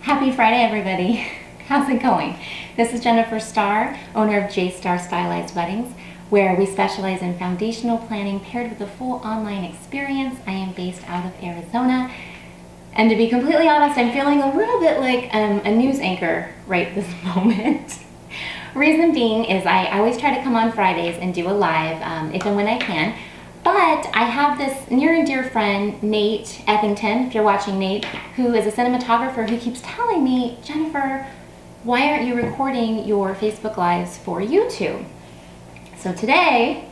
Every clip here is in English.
Happy Friday, everybody. How's it going? This is Jennifer Starr, owner of J Starr Stylized Weddings, where we specialize in foundational planning paired with a full online experience. I am based out of Arizona. And to be completely honest, I'm feeling a little bit like a news anchor right this moment. Reason being is I always try to come on Fridays and do a live if and when I can. But I have this near and dear friend, Nate Ethington, if you're watching Nate, who is a cinematographer who keeps telling me, Jennifer, why aren't you recording your Facebook Lives for YouTube? So today,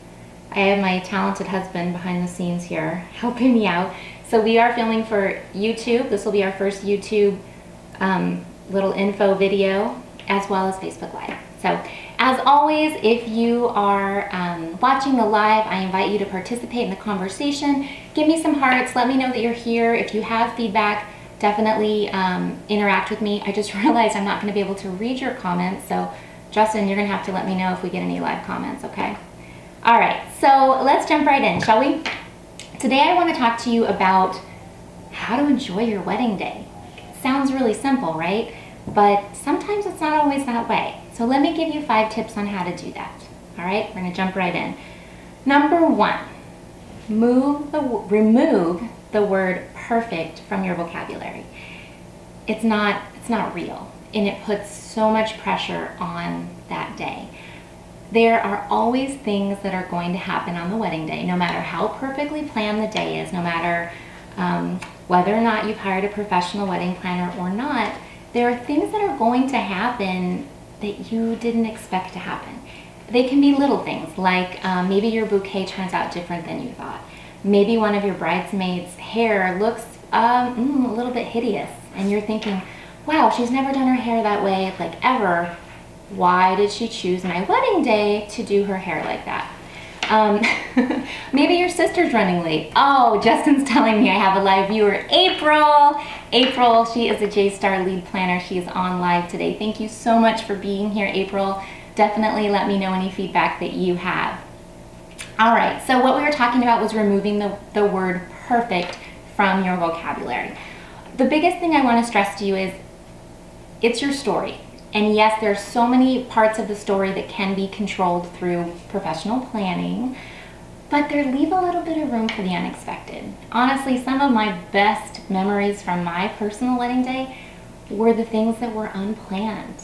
I have my talented husband behind the scenes here helping me out. So we are filming for YouTube. This will be our first YouTube little info video, as well as Facebook Live. So as always, if you are watching the live, I invite you to participate in the conversation. Give me some hearts, let me know that you're here. If you have feedback, definitely interact with me. I just realized I'm not gonna be able to read your comments, so Justin, you're gonna have to let me know if we get any live comments, okay? All right, so let's jump right in, shall we? Today I wanna talk to you about how to enjoy your wedding day. It sounds really simple, right? But sometimes it's not always that way. So let me give you 5 tips on how to do that. All right, we're gonna jump right in. Number 1, remove the word perfect from your vocabulary. It's not real, and it puts so much pressure on that day. There are always things that are going to happen on the wedding day, no matter how perfectly planned the day is, no matter whether or not you've hired a professional wedding planner or not. There are things that are going to happen that you didn't expect to happen. They can be little things, like maybe your bouquet turns out different than you thought. Maybe one of your bridesmaids' hair looks a little bit hideous, and you're thinking, wow, she's never done her hair that way, like ever. Why did she choose my wedding day to do her hair like that? Maybe your sister's running late. Oh, Justin's telling me I have a live viewer. April, she is a J Starr lead planner. She is on live today. Thank you so much for being here, April. Definitely let me know any feedback that you have. All right, so what we were talking about was removing the word perfect from your vocabulary. The biggest thing I want to stress to you is it's your story. And yes, there's so many parts of the story that can be controlled through professional planning, but there leave a little bit of room for the unexpected. Honestly, some of my best memories from my personal wedding day were the things that were unplanned.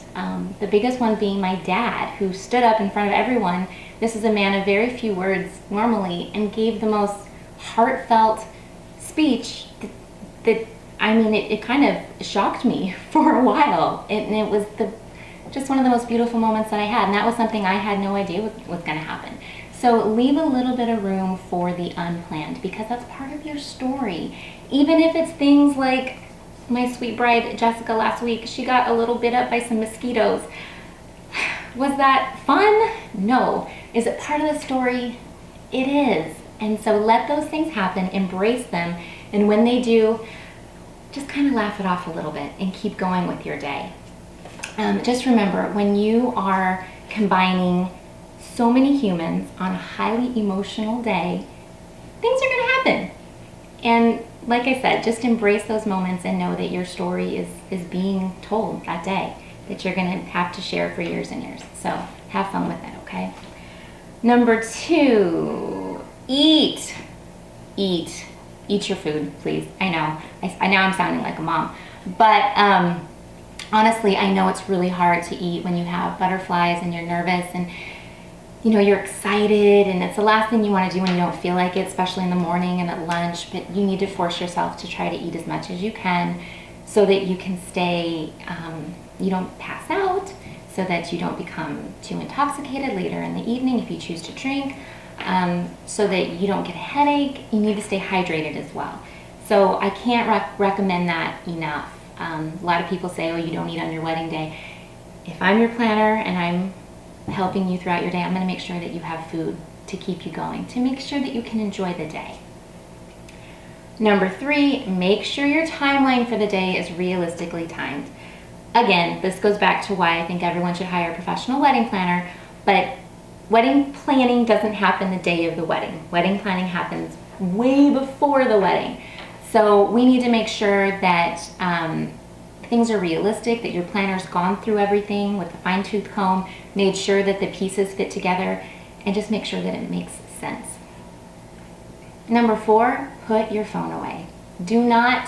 The biggest one being my dad, who stood up in front of everyone. This is a man of very few words normally, and gave the most heartfelt speech that it kind of shocked me for a while. And it was just one of the most beautiful moments that I had. And that was something I had no idea was gonna happen. So leave a little bit of room for the unplanned, because that's part of your story. Even if it's things like my sweet bride, Jessica, last week, she got a little bit up by some mosquitoes. Was that fun? No. Is it part of the story? It is. And so let those things happen, embrace them, and when they do, just kind of laugh it off a little bit and keep going with your day. Just remember, when you are combining so many humans on a highly emotional day, things are going to happen. And like I said, just embrace those moments and know that your story is being told that day, that you're going to have to share for years and years. So have fun with it, okay? Number 2, eat your food, please. I know I'm sounding like a mom, but honestly, I know it's really hard to eat when you have butterflies and you're nervous and you're excited, and it's the last thing you want to do when you don't feel like it, especially in the morning and at lunch. But you need to force yourself to try to eat as much as you can so that you can stay, you don't pass out, so that you don't become too intoxicated later in the evening if you choose to drink. So that you don't get a headache. You need to stay hydrated as well. So I can't recommend that enough. A lot of people say, oh, you don't eat on your wedding day. If I'm your planner and I'm helping you throughout your day, I'm going to make sure that you have food to keep you going, to make sure that you can enjoy the day. Number 3, make sure your timeline for the day is realistically timed. Again, this goes back to why I think everyone should hire a professional wedding planner, but wedding planning doesn't happen the day of the wedding. Wedding planning happens way before the wedding. So we need to make sure that things are realistic, that your planner's gone through everything with a fine-tooth comb, made sure that the pieces fit together, and just make sure that it makes sense. Number 4, put your phone away. Do not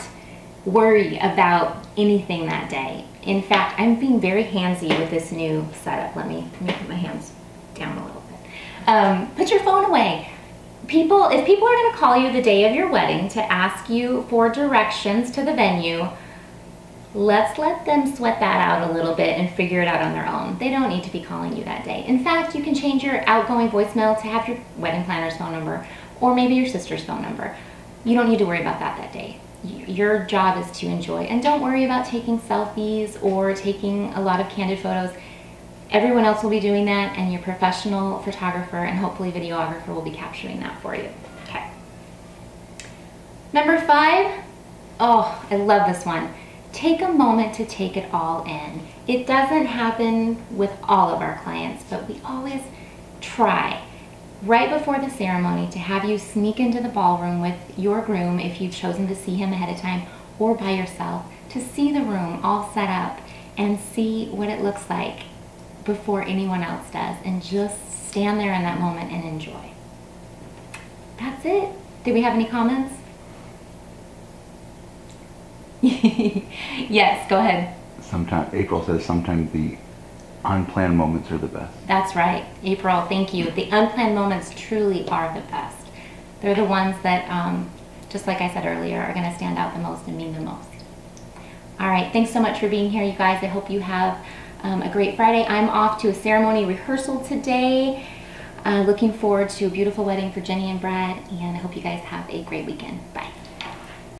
worry about anything that day. In fact, I'm being very handsy with this new setup. Let me put my hands down a little bit. Put your phone away. If people are going to call you the day of your wedding to ask you for directions to the venue, let's let them sweat that out a little bit and figure it out on their own. They don't need to be calling you that day. In fact, you can change your outgoing voicemail to have your wedding planner's phone number or maybe your sister's phone number. You don't need to worry about that day. Your job is to enjoy. And don't worry about taking selfies or taking a lot of candid photos. Everyone else will be doing that, and your professional photographer and hopefully videographer will be capturing that for you. Okay. Number 5, oh, I love this one. Take a moment to take it all in. It doesn't happen with all of our clients, but we always try right before the ceremony to have you sneak into the ballroom with your groom if you've chosen to see him ahead of time, or by yourself, to see the room all set up and see what it looks like before anyone else does, and just stand there in that moment and enjoy. That's it. Do we have any comments? Yes, go ahead. April says sometimes the unplanned moments are the best. That's right, April, thank you. The unplanned moments truly are the best. They're the ones that, just like I said earlier, are going to stand out the most and mean the most. All right, thanks so much for being here, you guys. I hope you have a great Friday. I'm off to a ceremony rehearsal today. Looking forward to a beautiful wedding for Jenny and Brad, and I hope you guys have a great weekend. Bye.